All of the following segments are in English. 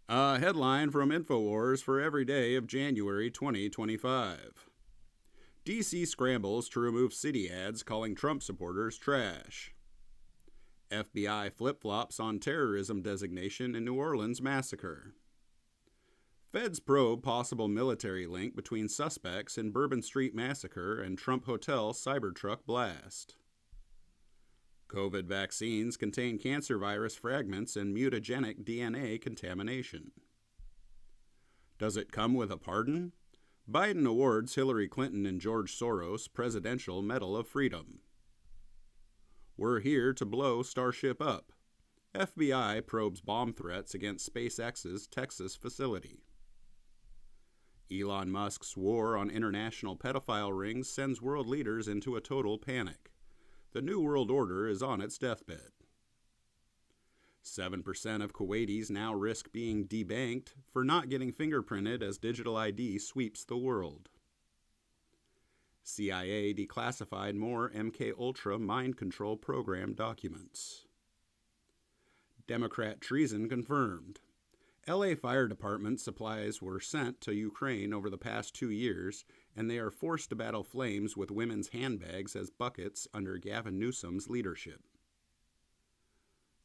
A headline from InfoWars for every day of January 2025. DC scrambles to remove city ads calling Trump supporters trash. FBI flip-flops on terrorism designation in New Orleans massacre. Feds probe possible military link between suspects in Bourbon Street massacre and Trump Hotel Cybertruck blast. COVID vaccines contain cancer virus fragments and mutagenic DNA contamination. Does it come with a pardon? Biden awards Hillary Clinton and George Soros Presidential Medal of Freedom. We're here to blow Starship up. FBI probes bomb threats against SpaceX's Texas facility. Elon Musk's war on international pedophile rings sends world leaders into a total panic. The New World Order is on its deathbed. 7% of Kuwaitis now risk being debanked for not getting fingerprinted as digital ID sweeps the world. CIA declassified more MKUltra mind control program documents. Democrat treason confirmed. LA Fire Department supplies were sent to Ukraine over the past 2 years, and they are forced to battle flames with women's handbags as buckets under Gavin Newsom's leadership.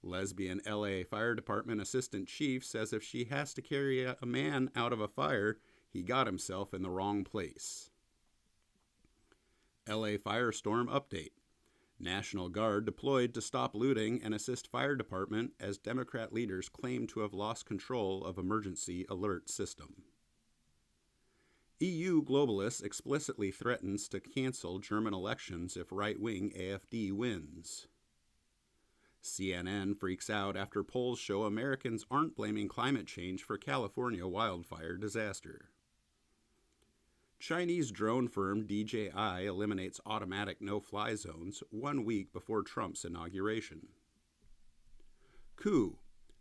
Lesbian LA Fire Department Assistant Chief says if she has to carry a man out of a fire, he got himself in the wrong place. LA Firestorm update. National Guard deployed to stop looting and assist fire department as Democrat leaders claim to have lost control of emergency alert system. EU globalists explicitly threatens to cancel German elections if right-wing AfD wins. CNN freaks out after polls show Americans aren't blaming climate change for California wildfire disaster. Chinese drone firm DJI eliminates automatic no-fly zones 1 week before Trump's inauguration. Coup.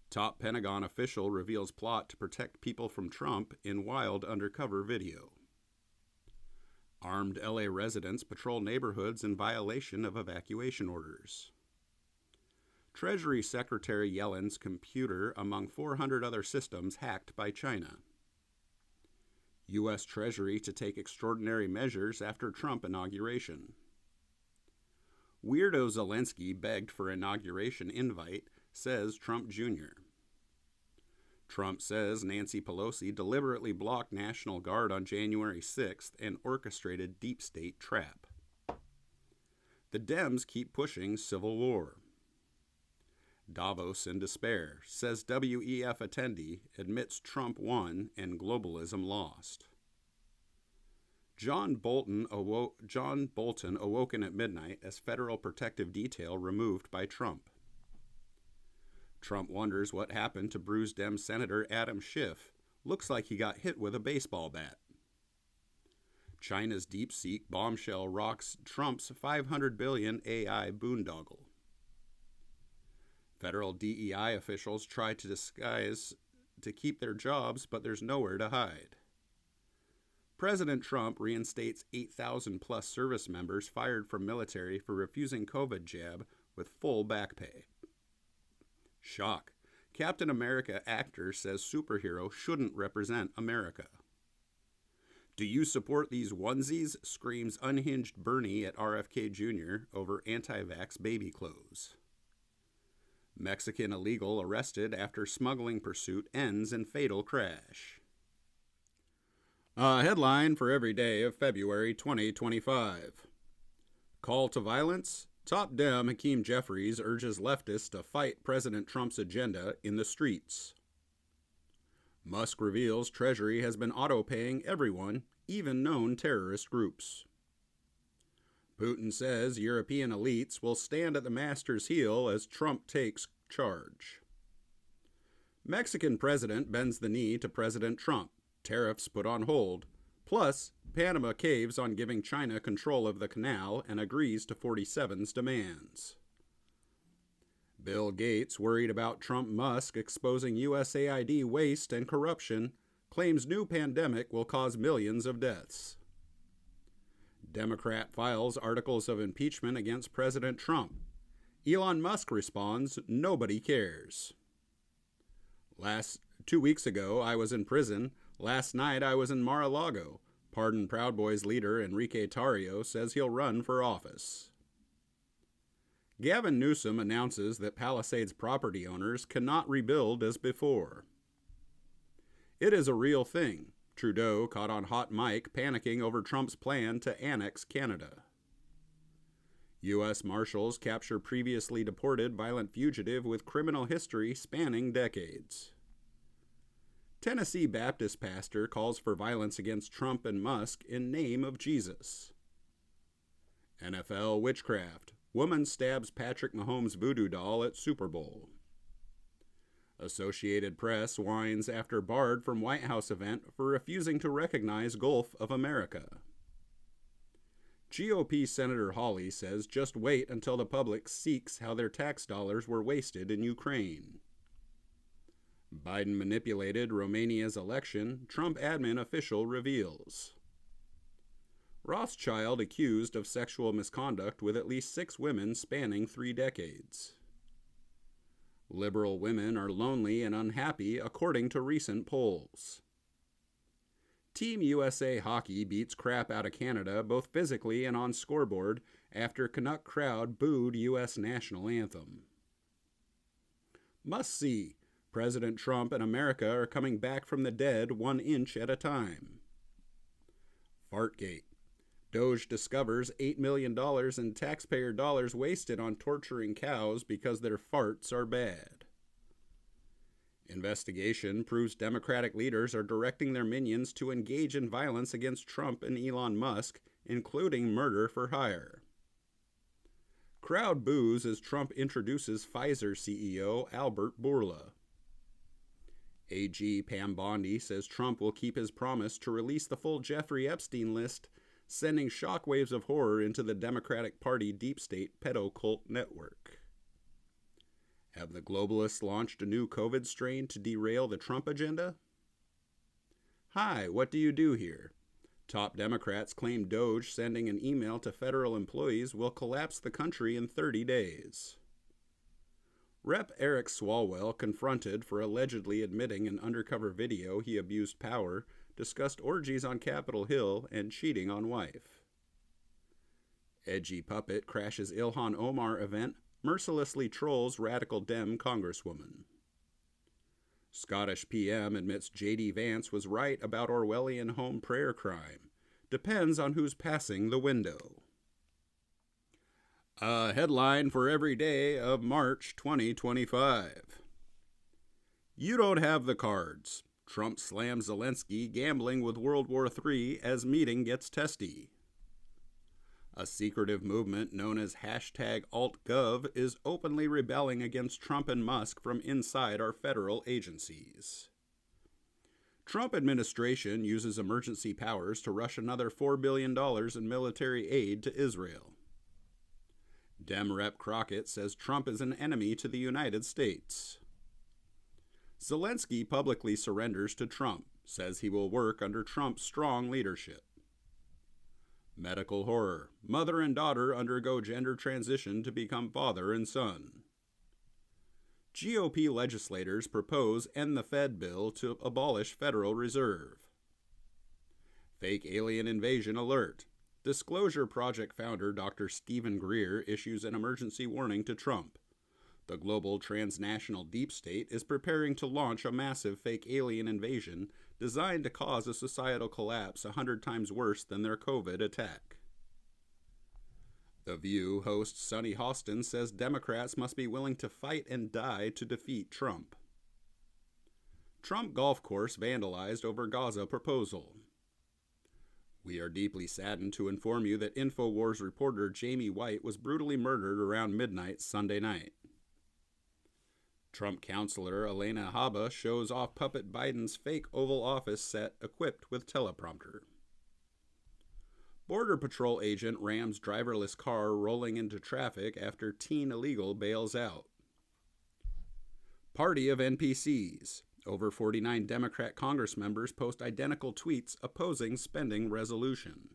Top Pentagon official reveals plot to protect people from Trump in wild undercover video. Armed LA residents patrol neighborhoods in violation of evacuation orders. Treasury Secretary Yellen's computer among 400 other systems hacked by China. U.S. Treasury to take extraordinary measures after Trump inauguration. Weirdo Zelensky begged for inauguration invite, says Trump Jr. Trump says Nancy Pelosi deliberately blocked National Guard on January 6th and orchestrated deep state trap. The Dems keep pushing civil war. Davos in despair, says WEF attendee, admits Trump won and globalism lost. John Bolton awoken at midnight as federal protective detail removed by Trump. Trump wonders what happened to bruised Dem Senator Adam Schiff. Looks like he got hit with a baseball bat. China's DeepSeek bombshell rocks Trump's $500 billion AI boondoggle. Federal DEI officials try to disguise to keep their jobs, but there's nowhere to hide. President Trump reinstates 8,000 plus service members fired from military for refusing COVID jab with full back pay. Shock. Captain America actor says superhero shouldn't represent America. Do you support these onesies? Screams unhinged Bernie at RFK Jr. over anti-vax baby clothes. Mexican illegal arrested after smuggling pursuit ends in fatal crash. A headline for every day of February 2025. Call to violence? Top Dem Hakeem Jeffries urges leftists to fight President Trump's agenda in the streets. Musk reveals Treasury has been auto-paying everyone, even known terrorist groups. Putin says European elites will stand at the master's heel as Trump takes charge. Mexican president bends the knee to President Trump. Tariffs put on hold. Plus, Panama caves on giving China control of the canal and agrees to 47's demands. Bill Gates, worried about Trump-Musk exposing USAID waste and corruption, claims new pandemic will cause millions of deaths. Democrat files articles of impeachment against President Trump. Elon Musk responds, nobody cares. 2 weeks ago, I was in prison. Last night, I was in Mar-a-Lago. Pardon Proud Boys leader Enrique Tarrio says he'll run for office. Gavin Newsom announces that Palisades property owners cannot rebuild as before. It is a real thing. Trudeau caught on hot mic panicking over Trump's plan to annex Canada. U.S. Marshals capture previously deported violent fugitive with criminal history spanning decades. Tennessee Baptist pastor calls for violence against Trump and Musk in name of Jesus. NFL witchcraft. Woman stabs Patrick Mahomes' voodoo doll at Super Bowl. Associated Press whines after barred from White House event for refusing to recognize Gulf of America. GOP Senator Hawley says just wait until the public seeks how their tax dollars were wasted in Ukraine. Biden manipulated Romania's election, Trump admin official reveals. Rothschild accused of sexual misconduct with at least 6 women spanning 3 decades. Liberal women are lonely and unhappy according to recent polls. Team USA Hockey beats crap out of Canada both physically and on scoreboard after Canuck crowd booed U.S. national anthem. Must see. President Trump and America are coming back from the dead 1 inch at a time. Fartgate. Doge discovers $8 million in taxpayer dollars wasted on torturing cows because their farts are bad. Investigation proves Democratic leaders are directing their minions to engage in violence against Trump and Elon Musk, including murder for hire. Crowd boos as Trump introduces Pfizer CEO Albert Bourla. AG Pam Bondi says Trump will keep his promise to release the full Jeffrey Epstein list, sending shockwaves of horror into the Democratic Party deep state pedo-cult network. Have the globalists launched a new COVID strain to derail the Trump agenda? Hi, what do you do here? Top Democrats claim Doge sending an email to federal employees will collapse the country in 30 days. Rep. Eric Swalwell, confronted for allegedly admitting in undercover video he abused power, discussed orgies on Capitol Hill and cheating on wife. Edgy puppet crashes Ilhan Omar event, mercilessly trolls radical Dem congresswoman. Scottish PM admits J.D. Vance was right about Orwellian home prayer crime. Depends on who's passing the window. A headline for every day of March 2025. You don't have the cards. Trump slams Zelensky gambling with World War III as meeting gets testy. A secretive movement known as #AltGov is openly rebelling against Trump and Musk from inside our federal agencies. Trump administration uses emergency powers to rush another $4 billion in military aid to Israel. Dem Rep Crockett says Trump is an enemy to the United States. Zelensky publicly surrenders to Trump, says he will work under Trump's strong leadership. Medical horror. Mother and daughter undergo gender transition to become father and son. GOP legislators propose end the Fed bill to abolish Federal Reserve. Fake alien invasion alert. Disclosure Project founder Dr. Stephen Greer issues an emergency warning to Trump. The global transnational deep state is preparing to launch a massive fake alien invasion designed to cause a societal collapse 100 times worse than their COVID attack. The View host Sonny Hostin says Democrats must be willing to fight and die to defeat Trump. Trump golf course vandalized over Gaza proposal. We are deeply saddened to inform you that InfoWars reporter Jamie White was brutally murdered around midnight Sunday night. Trump counselor Elena Haba shows off puppet Biden's fake Oval Office set equipped with teleprompter. Border Patrol agent rams driverless car rolling into traffic after teen illegal bails out. Party of NPCs. Over 49 Democrat Congress members post identical tweets opposing spending resolution.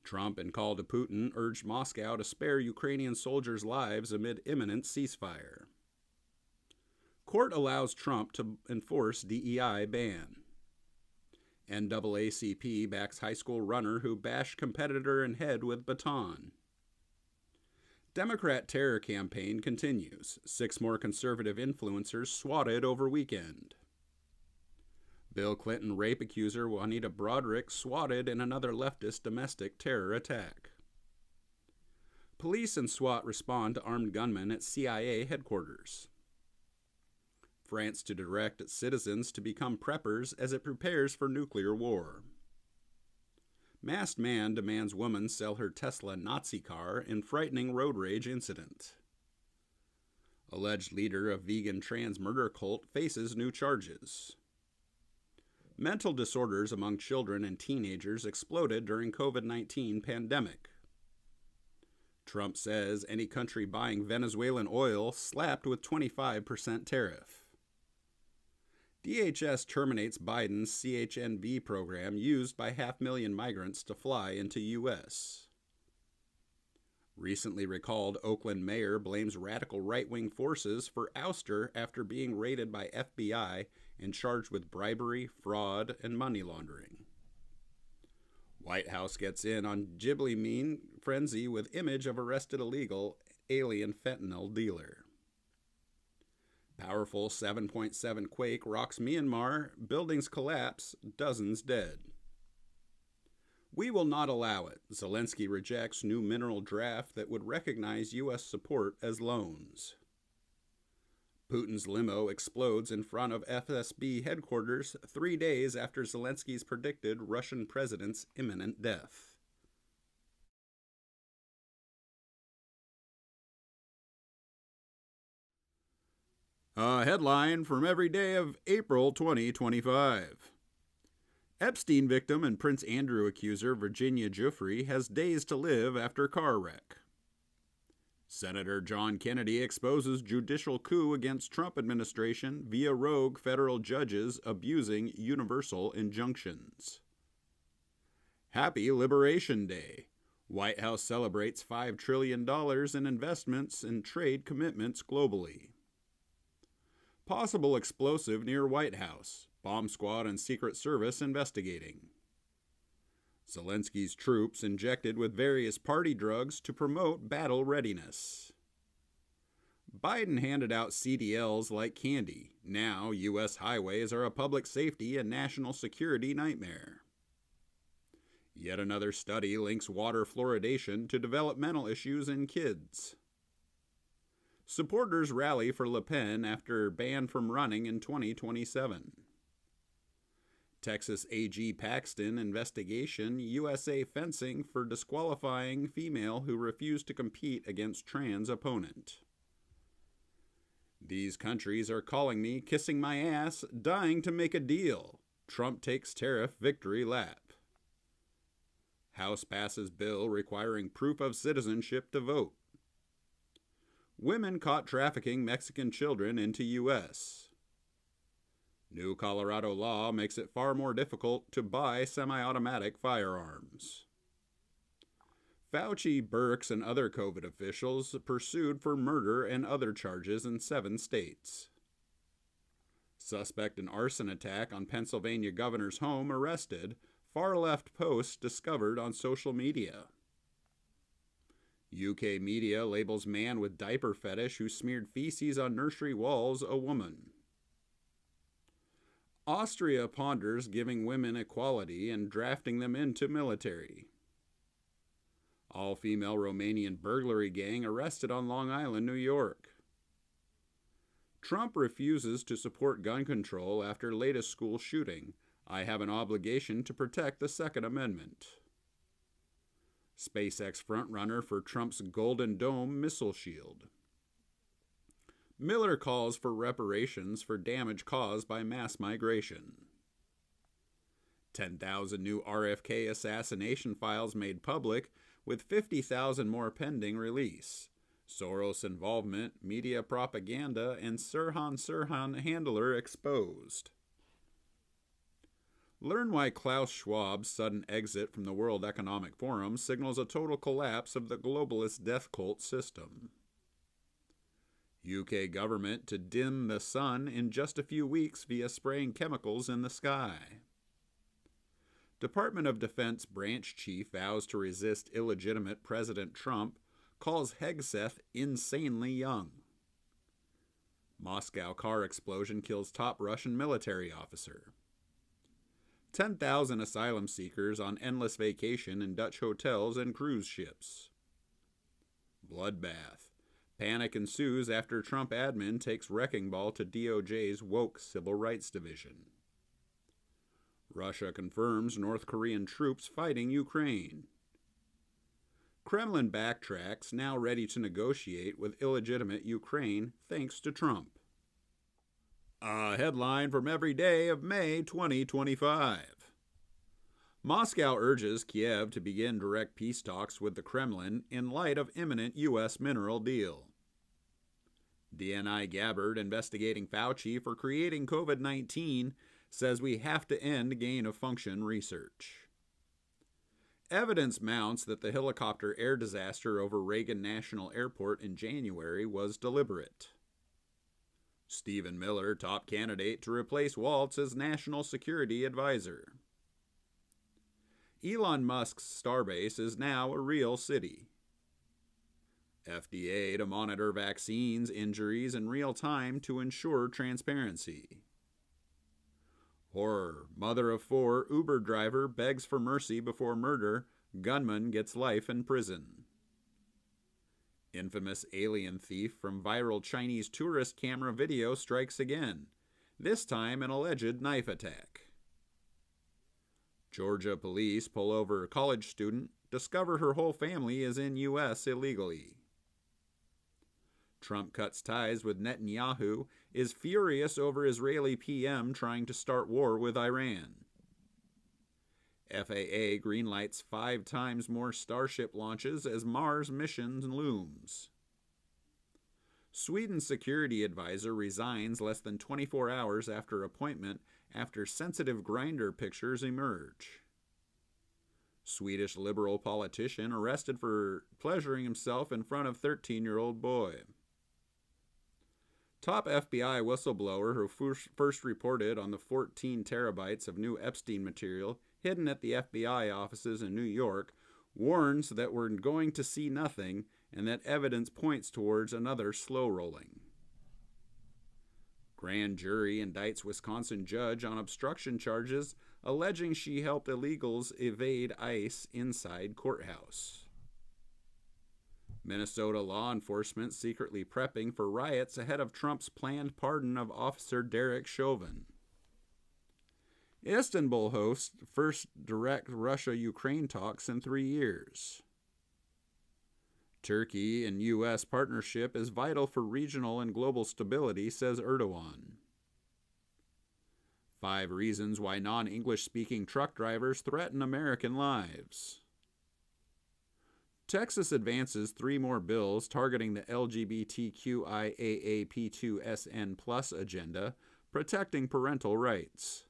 Trump and call to Putin urged Moscow to spare Ukrainian soldiers' lives amid imminent ceasefire. Court allows Trump to enforce DEI ban. NAACP backs high school runner who bashed competitor in head with baton. Democrat terror campaign continues. 6 more conservative influencers swatted over weekend. Bill Clinton rape accuser Juanita Broaddrick swatted in another leftist domestic terror attack. Police and SWAT respond to armed gunmen at CIA headquarters. France to direct its citizens to become preppers as it prepares for nuclear war. Masked man demands woman sell her Tesla Nazi car in frightening road rage incident. Alleged leader of vegan trans murder cult faces new charges. Mental disorders among children and teenagers exploded during COVID-19 pandemic. Trump says any country buying Venezuelan oil slapped with 25% tariff. DHS terminates Biden's CHNV program used by 500,000 migrants to fly into U.S. Recently recalled Oakland mayor blames radical right-wing forces for ouster after being raided by FBI and charged with bribery, fraud, and money laundering. White House gets in on Ghibli meme frenzy with image of arrested illegal alien fentanyl dealer. Powerful 7.7 quake rocks Myanmar, buildings collapse, dozens dead. We will not allow it. Zelensky rejects new mineral draft that would recognize U.S. support as loans. Putin's limo explodes in front of FSB headquarters 3 days after Zelensky's predicted Russian president's imminent death. A headline from every day of April 2025. Epstein victim and Prince Andrew accuser Virginia Giuffre has days to live after car wreck. Senator John Kennedy exposes judicial coup against Trump administration via rogue federal judges abusing universal injunctions. Happy Liberation Day. White House celebrates $5 trillion in investments and trade commitments globally. Possible explosive near White House. Bomb squad and Secret Service investigating. Zelensky's troops injected with various party drugs to promote battle readiness. Biden handed out CDLs like candy. Now, U.S. highways are a public safety and national security nightmare. Yet another study links water fluoridation to developmental issues in kids. Supporters rally for Le Pen after ban from running in 2027. Texas AG Paxton investigation USA fencing for disqualifying female who refused to compete against trans opponent. These countries are calling me, kissing my ass, dying to make a deal. Trump takes tariff victory lap. House passes bill requiring proof of citizenship to vote. Women caught trafficking Mexican children into U.S. New Colorado law makes it far more difficult to buy semi-automatic firearms. Fauci, Birx, and other COVID officials pursued for murder and other charges in 7 states. Suspect in arson attack on Pennsylvania governor's home arrested. Far-left posts discovered on social media. UK media labels man with diaper fetish who smeared feces on nursery walls a woman. Austria ponders giving women equality and drafting them into military. All-female Romanian burglary gang arrested on Long Island, New York. Trump refuses to support gun control after latest school shooting. I have an obligation to protect the Second Amendment. SpaceX frontrunner for Trump's Golden Dome missile shield. Miller calls for reparations for damage caused by mass migration. 10,000 new RFK assassination files made public, with 50,000 more pending release. Soros involvement, media propaganda, and Sirhan handler exposed. Learn why Klaus Schwab's sudden exit from the World Economic Forum signals a total collapse of the globalist death cult system. UK government to dim the sun in just a few weeks via spraying chemicals in the sky. Department of Defense branch chief vows to resist illegitimate President Trump, calls Hegseth insanely young. Moscow car explosion kills top Russian military officer. 10,000 asylum seekers on endless vacation in Dutch hotels and cruise ships. Bloodbath. Panic ensues after Trump admin takes wrecking ball to DOJ's woke Civil Rights Division. Russia confirms North Korean troops fighting Ukraine. Kremlin backtracks, now ready to negotiate with illegitimate Ukraine thanks to Trump. A headline from every day of May 2025. Moscow urges Kiev to begin direct peace talks with the Kremlin in light of imminent U.S. mineral deal. DNI Gabbard, investigating Fauci for creating COVID-19, says we have to end gain-of-function research. Evidence mounts that the helicopter air disaster over Reagan National Airport in January was deliberate. Stephen Miller, top candidate to replace Waltz as National Security Advisor. Elon Musk's Starbase is now a real city. FDA to monitor vaccines injuries in real time to ensure transparency. Horror. Mother of four, Uber driver begs for mercy before murder. Gunman gets life in prison. Infamous alien thief from viral Chinese tourist camera video strikes again, this time an alleged knife attack. Georgia police pull over a college student, discover her whole family is in U.S. illegally. Trump cuts ties with Netanyahu, is furious over Israeli PM trying to start war with Iran. FAA greenlights 5 times more Starship launches as Mars mission looms. Sweden's security advisor resigns less than 24 hours after appointment after sensitive Grindr pictures emerge. Swedish liberal politician arrested for pleasuring himself in front of 13-year-old boy. Top FBI whistleblower who first reported on the 14 terabytes of new Epstein material hidden at the FBI offices in New York warns that we're going to see nothing and that evidence points towards another slow rolling. Grand jury indicts Wisconsin judge on obstruction charges alleging she helped illegals evade ICE inside courthouse. Minnesota law enforcement secretly prepping for riots ahead of Trump's planned pardon of Officer Derek Chauvin. Istanbul hosts first direct Russia-Ukraine talks in 3 years. Turkey and U.S. partnership is vital for regional and global stability, says Erdogan. 5 reasons why non-English-speaking truck drivers threaten American lives. Texas advances 3 more bills targeting the LGBTQIAAP2SN+ agenda, protecting parental rights.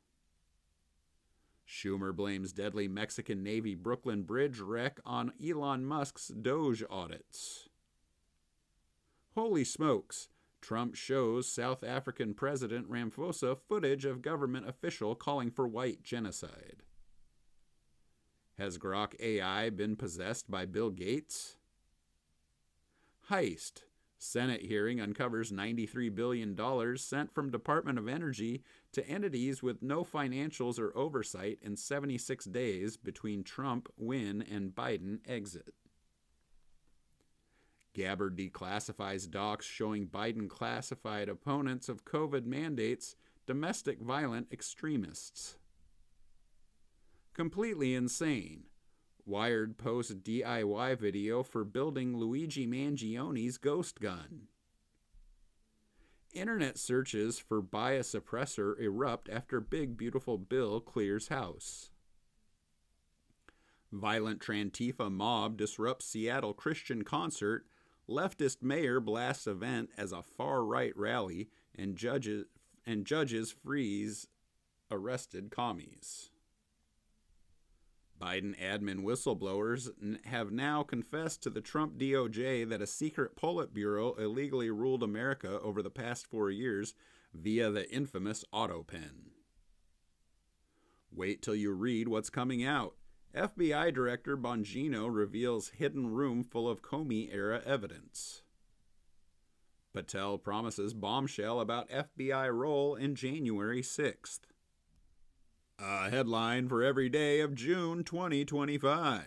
Schumer blames deadly Mexican Navy Brooklyn Bridge wreck on Elon Musk's Doge audits. Holy smokes, Trump shows South African President Ramaphosa footage of government official calling for white genocide. Has Grok AI been possessed by Bill Gates? Heist. Senate hearing uncovers $93 billion sent from Department of Energy to entities with no financials or oversight in 76 days between Trump win and Biden exit. Gabbard declassifies docs showing Biden classified opponents of COVID mandates domestic violent extremists. Completely insane. Wired posts DIY video for building Luigi Mangioni's ghost gun. Internet searches for buy a suppressor erupt after Big Beautiful Bill clears house. Violent Trantifa mob disrupts Seattle Christian concert. Leftist mayor blasts event as a far-right rally, and judges freeze arrested commies. Biden admin whistleblowers have now confessed to the Trump DOJ that a secret Politburo illegally ruled America over the past 4 years via the infamous AutoPen. Wait till you read what's coming out. FBI Director Bongino reveals hidden room full of Comey-era evidence. Patel promises bombshell about FBI role in January 6th. A headline for every day of June 2025.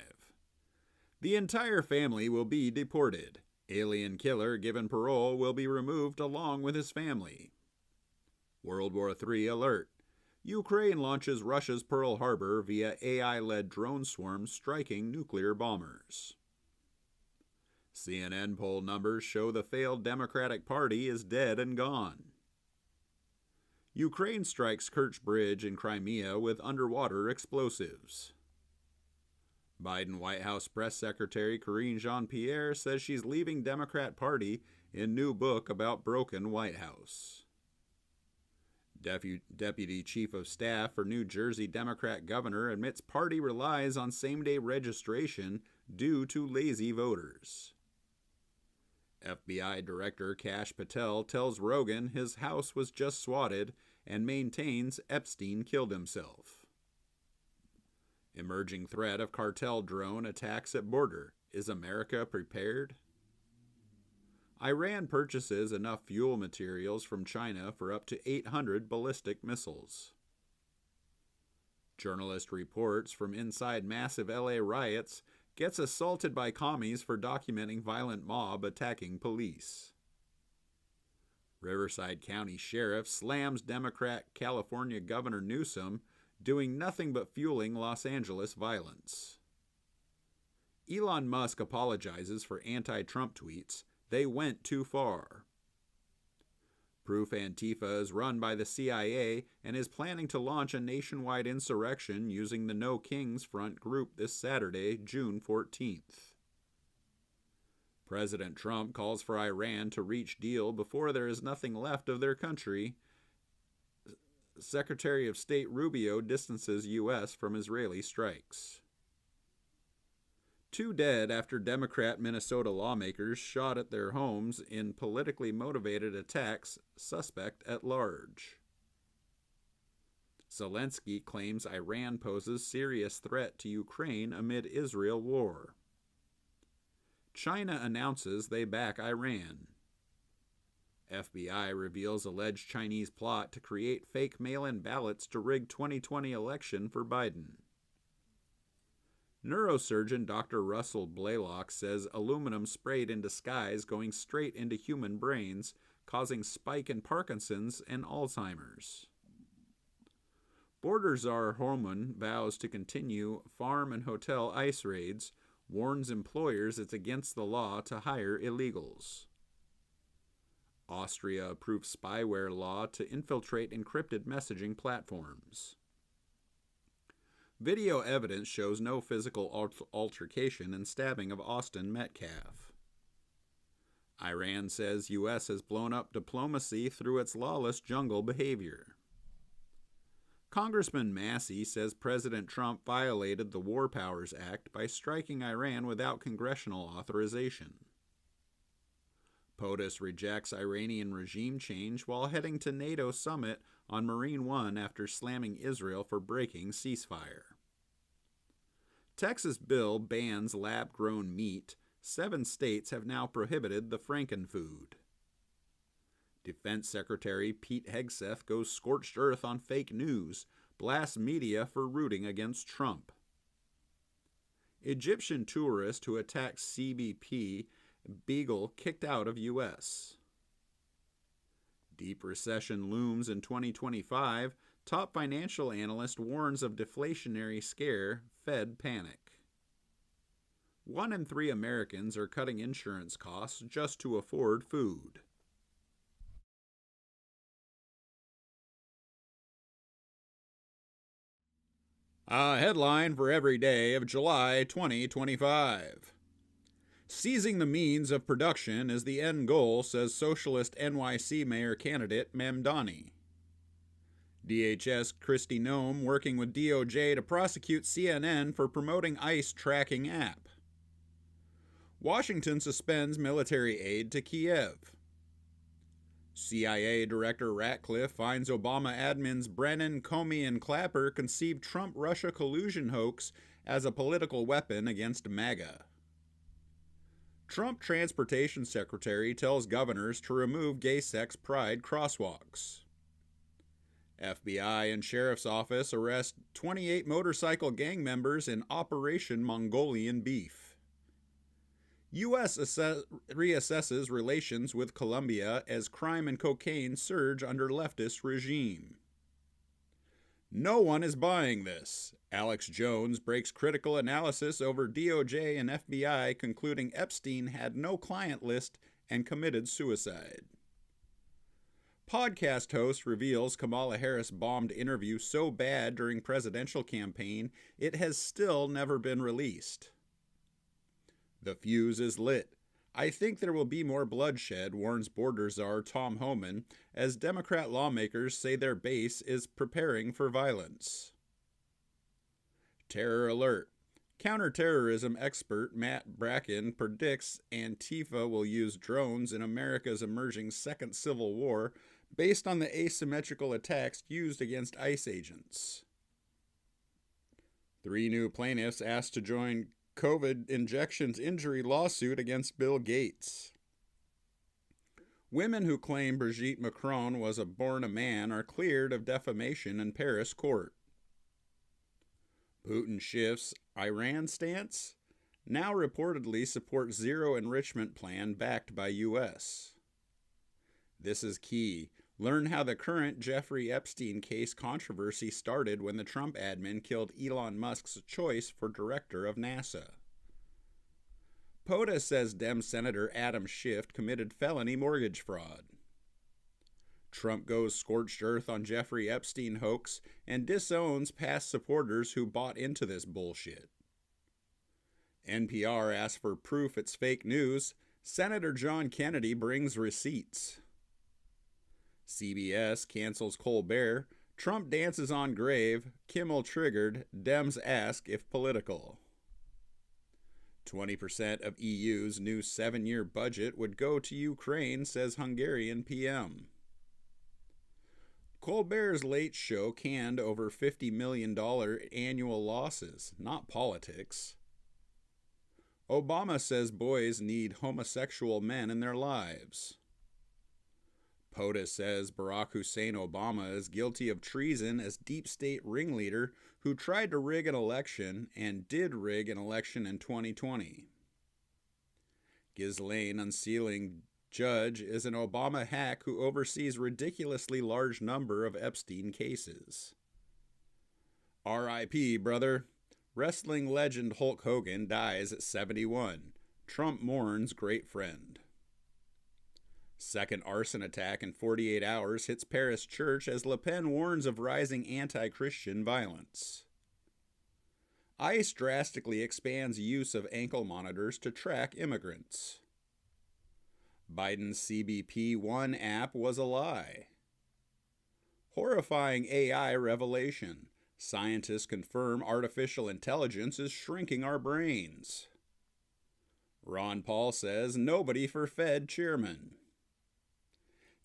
The entire family will be deported. Alien killer given parole will be removed along with his family. World War III alert. Ukraine launches Russia's Pearl Harbor via AI-led drone swarms striking nuclear bombers. CNN poll numbers show the failed Democratic Party is dead and gone. Ukraine strikes Kerch Bridge in Crimea with underwater explosives. Biden White House Press Secretary Karine Jean-Pierre says she's leaving Democrat Party in new book about broken White House. Deputy Chief of Staff for New Jersey Democrat Governor admits party relies on same-day registration due to lazy voters. FBI Director Kash Patel tells Rogan his house was just swatted and maintains Epstein killed himself. Emerging threat of cartel drone attacks at border. Is America prepared? Iran purchases enough fuel materials from China for up to 800 ballistic missiles. Journalist reports from inside massive LA riots gets assaulted by commies for documenting violent mob attacking police. Riverside County Sheriff slams Democrat California Governor Newsom doing nothing but fueling Los Angeles violence. Elon Musk apologizes for anti-Trump tweets. They went too far. Proof Antifa is run by the CIA and is planning to launch a nationwide insurrection using the No Kings Front group this Saturday, June 14th. President Trump calls for Iran to reach deal before there is nothing left of their country. Secretary of State Rubio distances U.S. from Israeli strikes. 2 dead after Democrat Minnesota lawmakers shot at their homes in politically motivated attacks, suspect at large. Zelensky claims Iran poses serious threat to Ukraine amid Israel war. China announces they back Iran. FBI reveals alleged Chinese plot to create fake mail-in ballots to rig 2020 election for Biden. Neurosurgeon Dr. Russell Blaylock says aluminum sprayed into skies going straight into human brains, causing spike in Parkinson's and Alzheimer's. Border czar Horman vows to continue farm and hotel ICE raids, warns employers it's against the law to hire illegals. Austria approves spyware law to infiltrate encrypted messaging platforms. Video evidence shows no physical altercation and stabbing of Austin Metcalf. Iran says U.S. has blown up diplomacy through its lawless jungle behavior. Congressman Massey says President Trump violated the War Powers Act by striking Iran without congressional authorization. POTUS rejects Iranian regime change while heading to NATO summit on Marine One after slamming Israel for breaking ceasefire. Texas bill bans lab-grown meat. 7 states have now prohibited the frankenfood. Defense Secretary Pete Hegseth goes scorched earth on fake news, blasts media for rooting against Trump. Egyptian tourist who attacked CBP Beagle kicked out of U.S. Deep recession looms in 2025. Top financial analyst warns of deflationary scare, Fed panic. 1 in 3 Americans are cutting insurance costs just to afford food. A headline for every day of July 2025. Seizing the means of production is the end goal, says socialist NYC mayor candidate Mamdani. DHS Kristi Noem working with DOJ to prosecute CNN for promoting ICE tracking app. Washington suspends military aid to Kiev. CIA Director Ratcliffe finds Obama admins Brennan, Comey, and Clapper conceived Trump-Russia collusion hoax as a political weapon against MAGA. Trump Transportation Secretary tells governors to remove gay sex pride crosswalks. FBI and Sheriff's Office arrest 28 motorcycle gang members in Operation Mongolian Beef. U.S. reassesses relations with Colombia as crime and cocaine surge under leftist regime. No one is buying this. Alex Jones breaks critical analysis over DOJ and FBI, concluding Epstein had no client list and committed suicide. Podcast host reveals Kamala Harris bombed interview so bad during presidential campaign, it has still never been released. The fuse is lit. I think there will be more bloodshed, warns border czar Tom Homan, as Democrat lawmakers say their base is preparing for violence. Terror alert. Counterterrorism expert Matt Bracken predicts Antifa will use drones in America's emerging second civil war based on the asymmetrical attacks used against ICE agents. 3 new plaintiffs asked to join COVID injections injury lawsuit against Bill Gates. Women who claim Brigitte Macron was born a man are cleared of defamation in Paris court. Putin shifts Iran stance, now reportedly supports zero enrichment plan backed by U.S. This is key. Learn how the current Jeffrey Epstein case controversy started when the Trump admin killed Elon Musk's choice for director of NASA. POTUS says Dem Senator Adam Schiff committed felony mortgage fraud. Trump goes scorched earth on Jeffrey Epstein hoax and disowns past supporters who bought into this bullshit. NPR asks for proof it's fake news. Senator John Kennedy brings receipts. CBS cancels Colbert. Trump dances on grave. Kimmel triggered. Dems ask if political. 20% of EU's new 7-year budget would go to Ukraine, says Hungarian PM. Colbert's Late Show canned over $50 million annual losses, not politics. Obama says boys need homosexual men in their lives. POTUS says Barack Hussein Obama is guilty of treason as deep state ringleader who tried to rig an election and did rig an election in 2020. Ghislaine unsealing judge is an Obama hack who oversees ridiculously large number of Epstein cases. R.I.P., brother. Wrestling legend Hulk Hogan dies at 71. Trump mourns great friend. Second arson attack in 48 hours hits Paris church as Le Pen warns of rising anti-Christian violence. ICE drastically expands use of ankle monitors to track immigrants. Biden's CBP One app was a lie. Horrifying AI revelation. Scientists confirm artificial intelligence is shrinking our brains. Ron Paul says nobody for Fed chairman.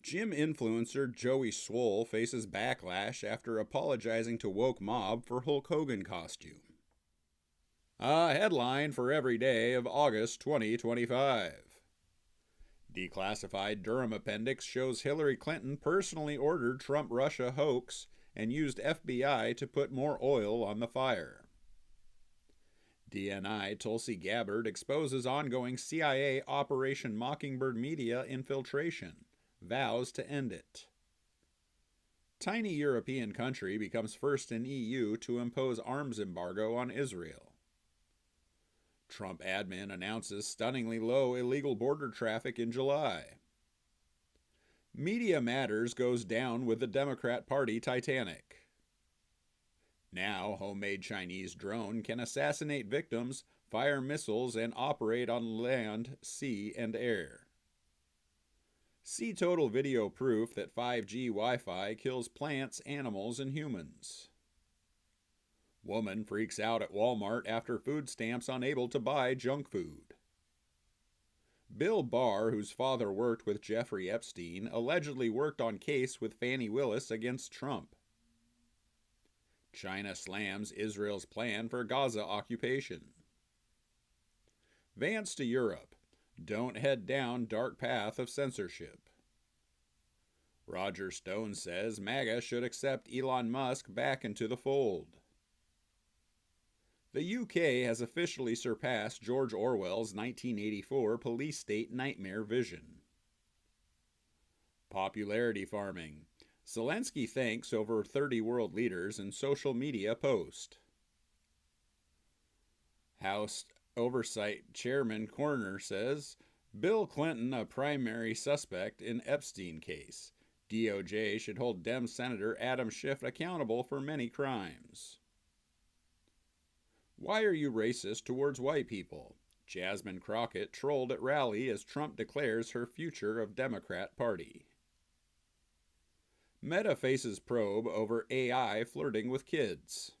Gym influencer Joey Swoll faces backlash after apologizing to woke mob for Hulk Hogan costume. A headline for every day of August 2025. Declassified Durham appendix shows Hillary Clinton personally ordered Trump-Russia hoax and used FBI to put more oil on the fire. DNI Tulsi Gabbard exposes ongoing CIA Operation Mockingbird media infiltration. Vows to end it. Tiny European country becomes first in EU to impose arms embargo on Israel. Trump admin announces stunningly low illegal border traffic in July. Media Matters goes down with the Democrat Party Titanic. Now, homemade Chinese drone can assassinate victims, fire missiles, and operate on land, sea, and air. See total video proof that 5G Wi-Fi kills plants, animals, and humans. Woman freaks out at Walmart after food stamps unable to buy junk food. Bill Barr, whose father worked with Jeffrey Epstein, allegedly worked on case with Fani Willis against Trump. China slams Israel's plan for Gaza occupation. Vance to Europe. Don't head down dark path of censorship. Roger Stone says MAGA should accept Elon Musk back into the fold. The UK has officially surpassed George Orwell's 1984 police state nightmare vision. Popularity farming. Zelensky thanks over 30 world leaders in social media post. House Oversight Chairman Corner says, Bill Clinton a primary suspect in Epstein case. DOJ should hold Dem Senator Adam Schiff accountable for many crimes. Why are you racist towards white people? Jasmine Crockett trolled at rally as Trump declares her future of Democrat Party. Meta faces probe over AI flirting with kids.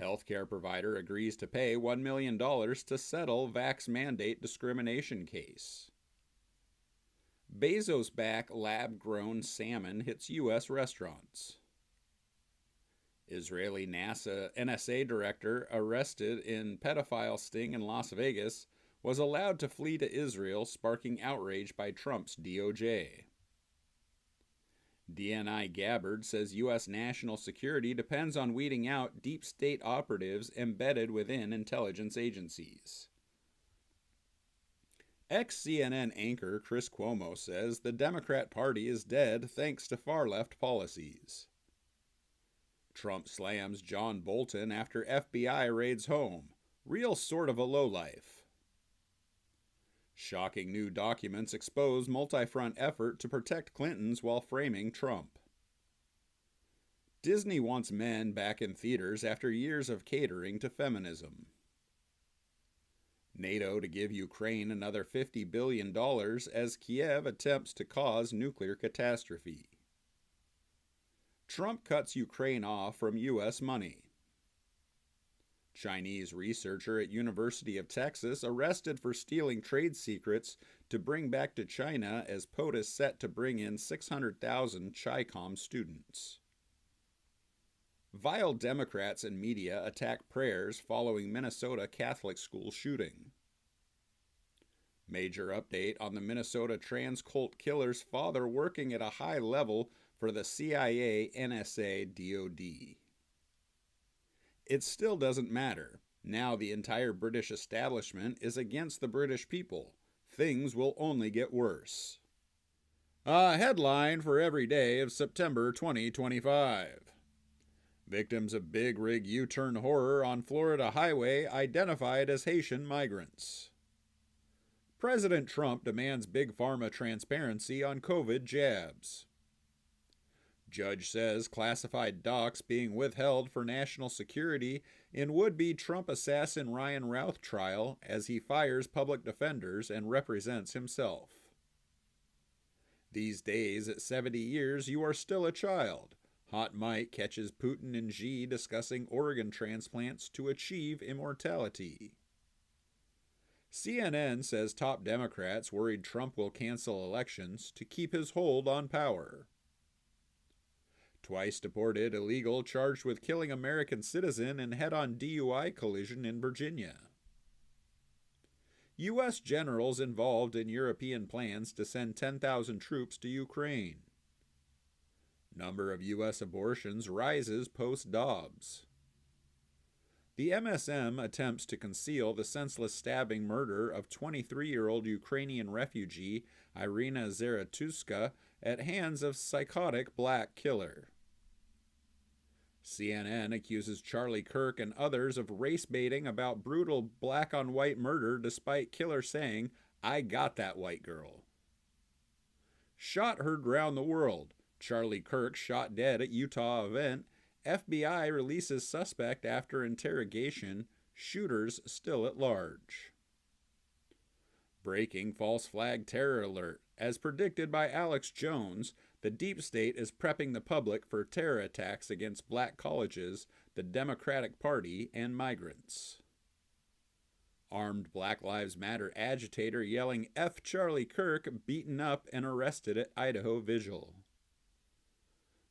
Healthcare provider agrees to pay $1 million to settle vax mandate discrimination case. Bezos-backed lab-grown salmon hits U.S. restaurants. Israeli NSA director arrested in pedophile sting in Las Vegas was allowed to flee to Israel, sparking outrage by Trump's DOJ. DNI Gabbard says U.S. national security depends on weeding out deep state operatives embedded within intelligence agencies. Ex-CNN anchor Chris Cuomo says the Democrat Party is dead thanks to far-left policies. Trump slams John Bolton after FBI raids home. Real sort of a lowlife. Shocking new documents expose multi-front effort to protect Clintons while framing Trump. Disney wants men back in theaters after years of catering to feminism. NATO to give Ukraine another $50 billion as Kiev attempts to cause nuclear catastrophe. Trump cuts Ukraine off from U.S. money. Chinese researcher at University of Texas arrested for stealing trade secrets to bring back to China as POTUS set to bring in 600,000 Chi-Com students. Vile Democrats and media attack prayers following Minnesota Catholic school shooting. Major update on the Minnesota trans cult killer's father working at a high level for the CIA, NSA, DOD. It still doesn't matter. Now the entire British establishment is against the British people. Things will only get worse. A headline for every day of September 2025. Victims of big rig U-turn horror on Florida highway identified as Haitian migrants. President Trump demands Big Pharma transparency on COVID jabs. Judge says classified docs being withheld for national security in would-be Trump assassin Ryan Routh trial as he fires public defenders and represents himself. These days, at 70 years, you are still a child. Hot Mike catches Putin and Xi discussing organ transplants to achieve immortality. CNN says top Democrats worried Trump will cancel elections to keep his hold on power. Twice deported illegal charged with killing American citizen in head-on DUI collision in Virginia. U.S. generals involved in European plans to send 10,000 troops to Ukraine. Number of U.S. abortions rises post-Dobbs. The MSM attempts to conceal the senseless stabbing murder of 23-year-old Ukrainian refugee Irina Zaratuska at hands of psychotic black killer. CNN accuses Charlie Kirk and others of race baiting about brutal black-on-white murder despite killer saying, "I got that white girl." Shot heard round the world. Charlie Kirk shot dead at Utah event. FBI releases suspect after interrogation. Shooters still at large. Breaking false flag terror alert. As predicted by Alex Jones, the deep state is prepping the public for terror attacks against black colleges, the Democratic Party, and migrants. Armed Black Lives Matter agitator yelling F. Charlie Kirk beaten up and arrested at Idaho Vigil.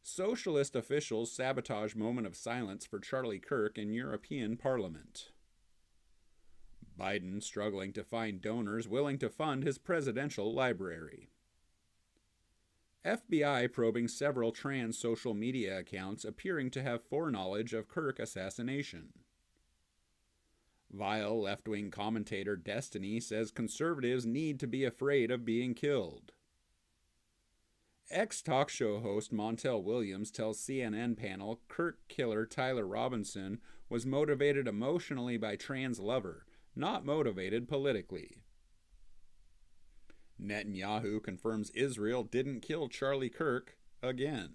Socialist officials sabotage moment of silence for Charlie Kirk in European Parliament. Biden struggling to find donors willing to fund his presidential library. FBI probing several trans social media accounts appearing to have foreknowledge of Kirk assassination. Vile left-wing commentator Destiny says conservatives need to be afraid of being killed. Ex-talk show host Montel Williams tells CNN panel Kirk killer Tyler Robinson was motivated emotionally by trans lover, not motivated politically. Netanyahu confirms Israel didn't kill Charlie Kirk again.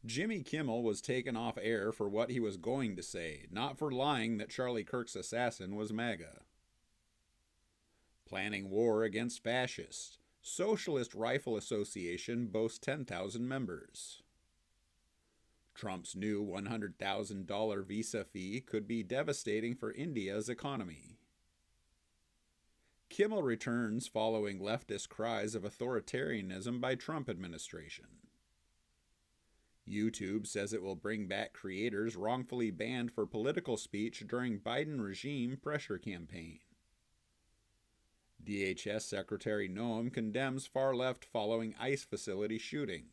Jimmy Kimmel was taken off air for what he was going to say, not for lying that Charlie Kirk's assassin was MAGA. Planning war against fascists. Socialist Rifle Association boasts 10,000 members. Trump's new $100,000 visa fee could be devastating for India's economy. Kimmel returns following leftist cries of authoritarianism by Trump administration. YouTube says it will bring back creators wrongfully banned for political speech during Biden regime pressure campaign. DHS Secretary Noem condemns far-left following ICE facility shooting.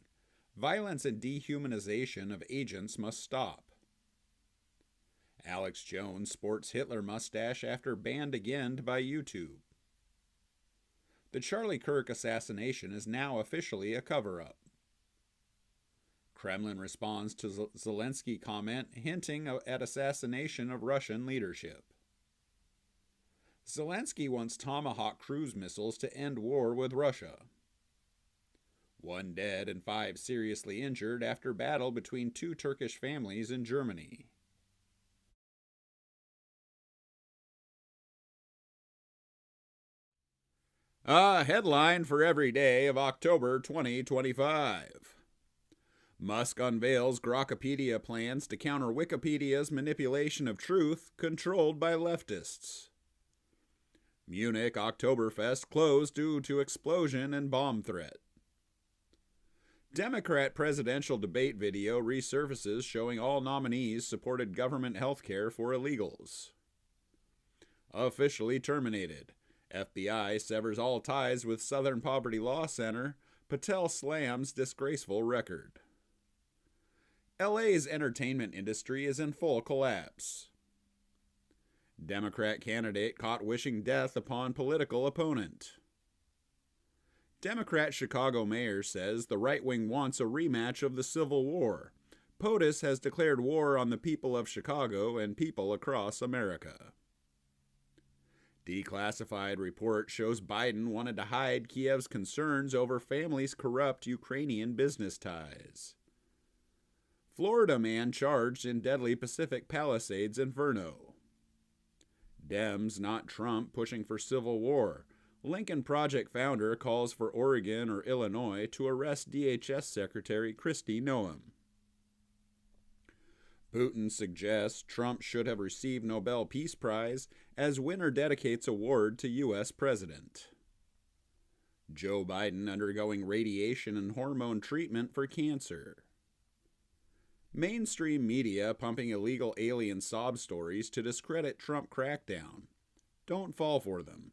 Violence and dehumanization of agents must stop. Alex Jones sports Hitler mustache after banned again by YouTube. The Charlie Kirk assassination is now officially a cover-up. Kremlin responds to Zelensky comment hinting at assassination of Russian leadership. Zelensky wants Tomahawk cruise missiles to end war with Russia. 1 dead and 5 seriously injured after battle between 2 Turkish families in Germany. A headline for every day of October 2025. Musk unveils Grokpedia plans to counter Wikipedia's manipulation of truth controlled by leftists. Munich Oktoberfest closed due to explosion and bomb threat. Democrat presidential debate video resurfaces showing all nominees supported government health care for illegals. Officially terminated. FBI severs all ties with Southern Poverty Law Center. Patel slams disgraceful record. LA's entertainment industry is in full collapse. Democrat candidate caught wishing death upon political opponent. Democrat Chicago mayor says the right wing wants a rematch of the Civil War. POTUS has declared war on the people of Chicago and people across America. Declassified report shows Biden wanted to hide Kiev's concerns over family's corrupt Ukrainian business ties. Florida man charged in deadly Pacific Palisades Inferno. Dems, not Trump, pushing for civil war. Lincoln Project founder calls for Oregon or Illinois to arrest DHS Secretary Kristi Noem. Putin suggests Trump should have received Nobel Peace Prize as winner dedicates award to U.S. President. Joe Biden undergoing radiation and hormone treatment for cancer. Mainstream media pumping illegal alien sob stories to discredit Trump crackdown. Don't fall for them.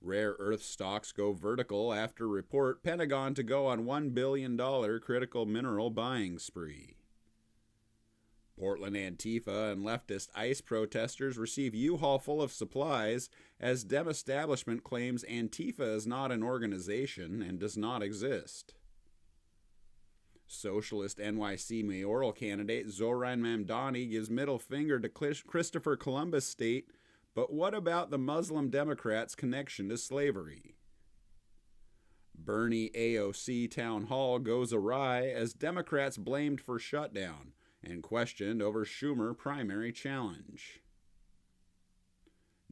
Rare earth stocks go vertical after report Pentagon to go on $1 billion critical mineral buying spree. Portland Antifa and leftist ICE protesters receive U-Haul full of supplies as Dem establishment claims Antifa is not an organization and does not exist. Socialist NYC mayoral candidate Zoran Mamdani gives middle finger to Christopher Columbus state, but what about the Muslim Democrats' connection to slavery? Bernie AOC town hall goes awry as Democrats blamed for shutdown and questioned over Schumer primary challenge.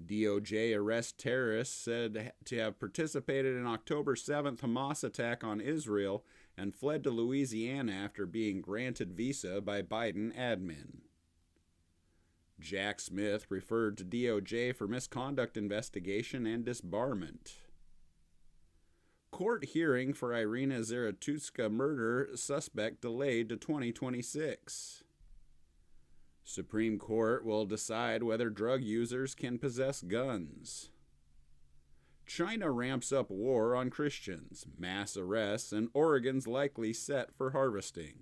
DOJ arrests terrorists said to have participated in October 7th Hamas attack on Israel and fled to Louisiana after being granted visa by Biden admin. Jack Smith referred to DOJ for misconduct investigation and disbarment. Court hearing for Irina Zaratutska murder suspect delayed to 2026. Supreme Court will decide whether drug users can possess guns. China ramps up war on Christians, mass arrests, and Oregon's likely set for harvesting.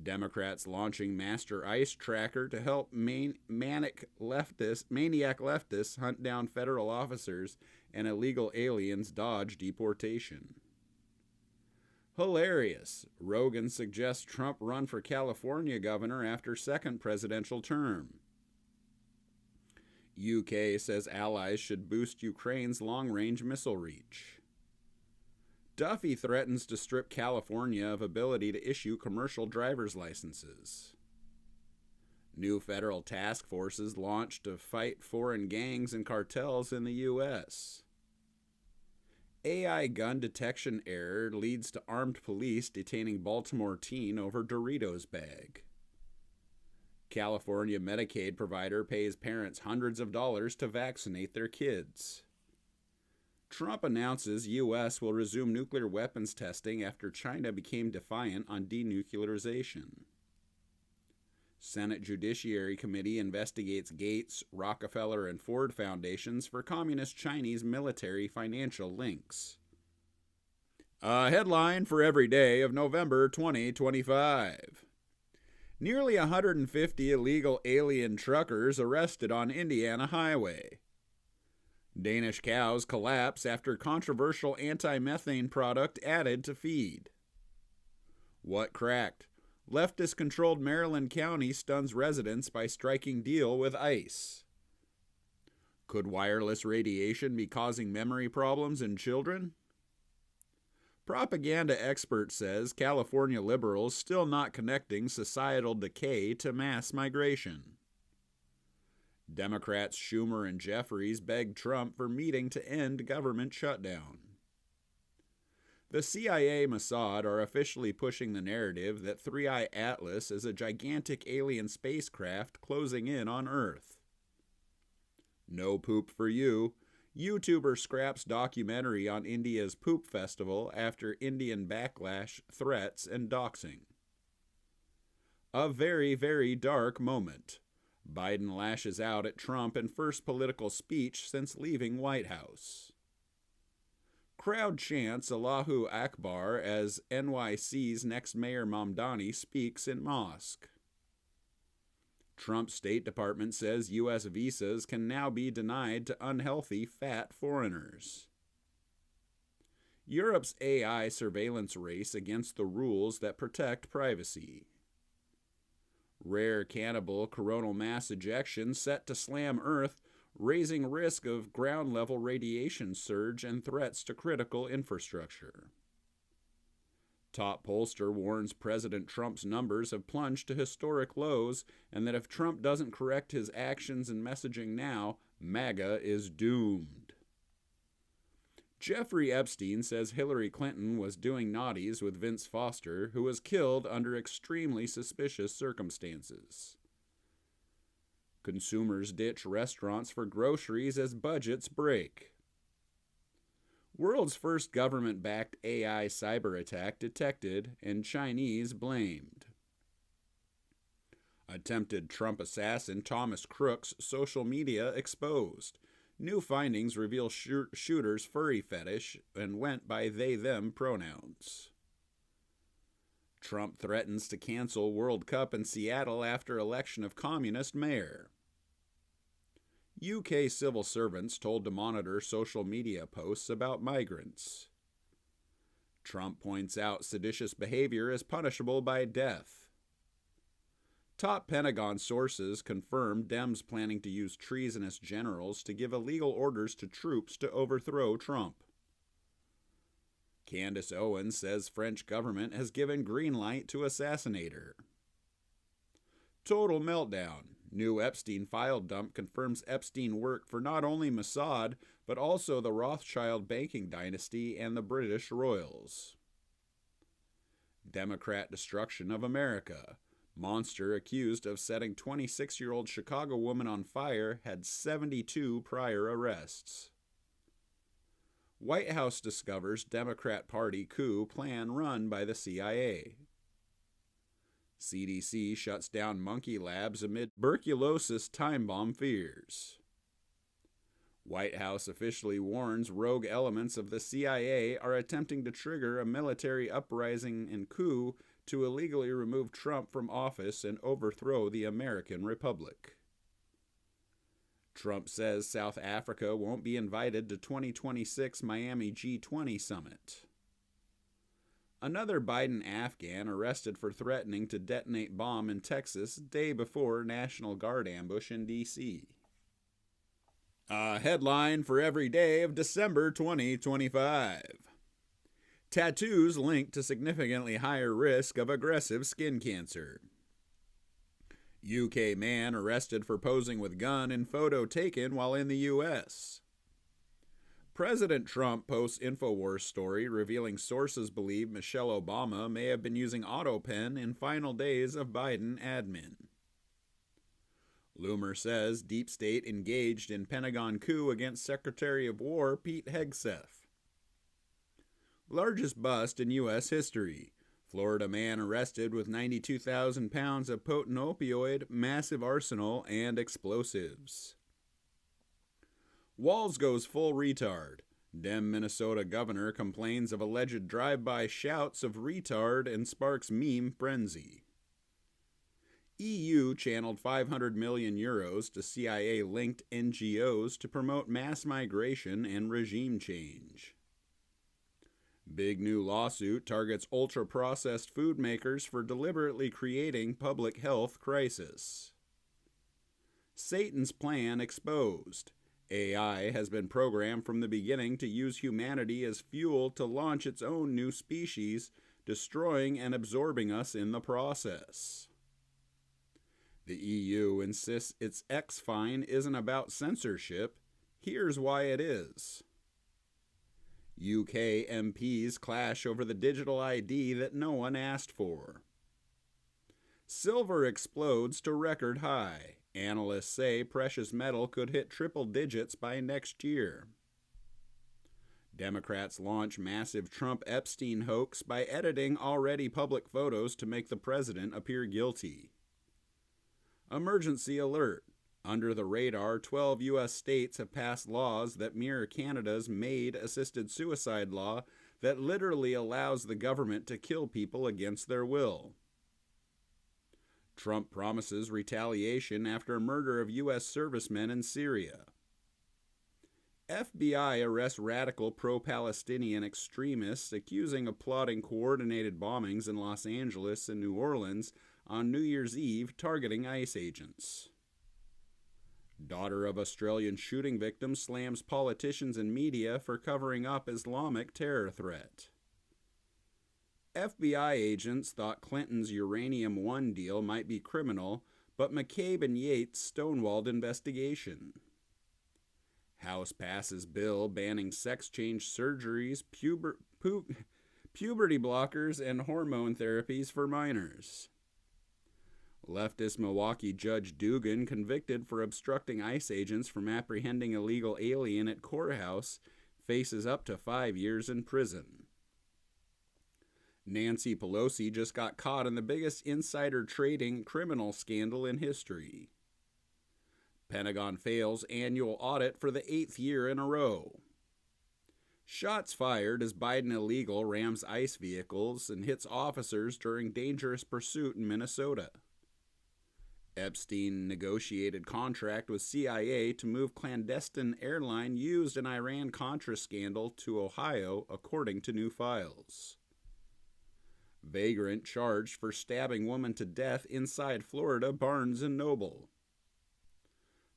Democrats launching master ICE tracker to help maniac leftists hunt down federal officers and illegal aliens dodge deportation. Hilarious. Rogan suggests Trump run for California governor after second presidential term. UK says allies should boost Ukraine's long-range missile reach. Duffy threatens to strip California of ability to issue commercial driver's licenses. New federal task forces launched to fight foreign gangs and cartels in the U.S. AI gun detection error leads to armed police detaining Baltimore teen over Doritos bag. California Medicaid provider pays parents hundreds of dollars to vaccinate their kids. Trump announces U.S. will resume nuclear weapons testing after China became defiant on denuclearization. Senate Judiciary Committee investigates Gates, Rockefeller, and Ford foundations for communist Chinese military financial links. A headline for every day of November 2025. Nearly 150 illegal alien truckers arrested on Indiana highway. Danish cows collapse after controversial anti-methane product added to feed. What cracked? Leftist-controlled Maryland County stuns residents by striking deal with ICE. Could wireless radiation be causing memory problems in children? Propaganda expert says California liberals still not connecting societal decay to mass migration. Democrats Schumer and Jeffries begged Trump for meeting to end government shutdown. The CIA Mossad are officially pushing the narrative that 3i Atlas is a gigantic alien spacecraft closing in on Earth. No poop for you. YouTuber scraps documentary on India's poop festival after Indian backlash, threats, and doxing. A very, very dark moment. Biden lashes out at Trump in first political speech since leaving White House. Crowd chants Allahu Akbar as NYC's next mayor Mamdani speaks in mosque. Trump's State Department says U.S. visas can now be denied to unhealthy, fat foreigners. Europe's AI surveillance race against the rules that protect privacy. Rare cannibal coronal mass ejection set to slam Earth, raising risk of ground-level radiation surge and threats to critical infrastructure. Top pollster warns President Trump's numbers have plunged to historic lows and that if Trump doesn't correct his actions and messaging now, MAGA is doomed. Jeffrey Epstein says Hillary Clinton was doing naughties with Vince Foster, who was killed under extremely suspicious circumstances. Consumers ditch restaurants for groceries as budgets break. World's first government-backed AI cyber attack detected and Chinese blamed. Attempted Trump assassin Thomas Crook's social media exposed. New findings reveal shooter's furry fetish and went by they-them pronouns. Trump threatens to cancel World Cup in Seattle after election of communist mayor. UK civil servants told to monitor social media posts about migrants. Trump points out seditious behavior is punishable by death. Top Pentagon sources confirmed Dems planning to use treasonous generals to give illegal orders to troops to overthrow Trump. Candace Owens says French government has given green light to assassinate her. Total meltdown. New Epstein file dump confirms Epstein worked for not only Mossad, but also the Rothschild banking dynasty and the British royals. Democrat destruction of America. Monster accused of setting 26-year-old Chicago woman on fire had 72 prior arrests. White House discovers Democrat Party coup plan run by the CIA. CDC shuts down monkey labs amid tuberculosis time bomb fears. White House officially warns rogue elements of the CIA are attempting to trigger a military uprising and coup to illegally remove Trump from office and overthrow the American Republic. Trump says South Africa won't be invited to 2026 Miami G20 summit. Another Biden Afghan arrested for threatening to detonate bomb in Texas day before National Guard ambush in D.C. A headline for every day of December 2025. Tattoos linked to significantly higher risk of aggressive skin cancer. UK man arrested for posing with gun in photo taken while in the U.S. President Trump posts InfoWars story revealing sources believe Michelle Obama may have been using AutoPen in final days of Biden admin. Loomer says deep state engaged in Pentagon coup against Secretary of War Pete Hegseth. Largest bust in U.S. history. Florida man arrested with 92,000 pounds of potent opioid, massive arsenal, and explosives. Walz goes full retard. Dem Minnesota governor complains of alleged drive-by shouts of retard and sparks meme frenzy. EU channeled 500 million euros to CIA-linked NGOs to promote mass migration and regime change. Big new lawsuit targets ultra-processed food makers for deliberately creating public health crisis. Satan's plan exposed. AI has been programmed from the beginning to use humanity as fuel to launch its own new species, destroying and absorbing us in the process. The EU insists its X fine isn't about censorship. Here's why it is. UK MPs clash over the digital ID that no one asked for. Silver explodes to record high. Analysts say precious metal could hit triple digits by next year. Democrats launch massive Trump Epstein hoax by editing already public photos to make the president appear guilty. Emergency alert. Under the radar, 12 U.S. states have passed laws that mirror Canada's maid-assisted suicide law that literally allows the government to kill people against their will. Trump promises retaliation after murder of U.S. servicemen in Syria. FBI arrests radical pro-Palestinian extremists accusing of plotting coordinated bombings in Los Angeles and New Orleans on New Year's Eve targeting ICE agents. Daughter of Australian shooting victim slams politicians and media for covering up Islamic terror threat. FBI agents thought Clinton's Uranium One deal might be criminal, but McCabe and Yates stonewalled investigation. House passes bill banning sex change surgeries, puberty blockers, and hormone therapies for minors. Leftist Milwaukee Judge Dugan convicted for obstructing ICE agents from apprehending illegal alien at courthouse faces up to 5 years in prison. Nancy Pelosi just got caught in the biggest insider trading criminal scandal in history. Pentagon fails annual audit for the 8th year in a row. Shots fired as Biden illegal rams ICE vehicles and hits officers during dangerous pursuit in Minnesota. Epstein negotiated contract with CIA to move clandestine airline used in Iran-Contra scandal to Ohio, according to new files. Vagrant charged for stabbing woman to death inside Florida Barnes & Noble.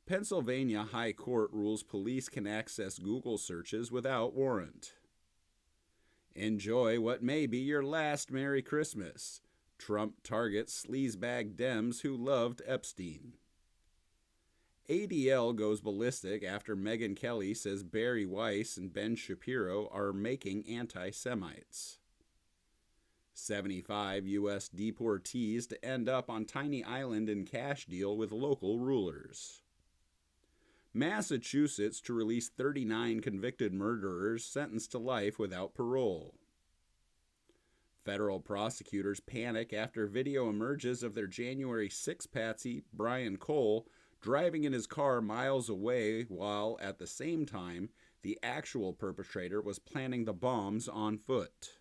Pennsylvania High Court rules police can access Google searches without warrant. Enjoy what may be your last Merry Christmas. Trump targets sleazebag Dems who loved Epstein. ADL goes ballistic after Megyn Kelly says Barry Weiss and Ben Shapiro are making anti-Semites. 75 U.S. deportees to end up on tiny island in cash deal with local rulers. Massachusetts to release 39 convicted murderers sentenced to life without parole. Federal prosecutors panic after video emerges of their January 6 patsy, Brian Cole, driving in his car miles away while, at the same time, the actual perpetrator was planning the bombs on foot.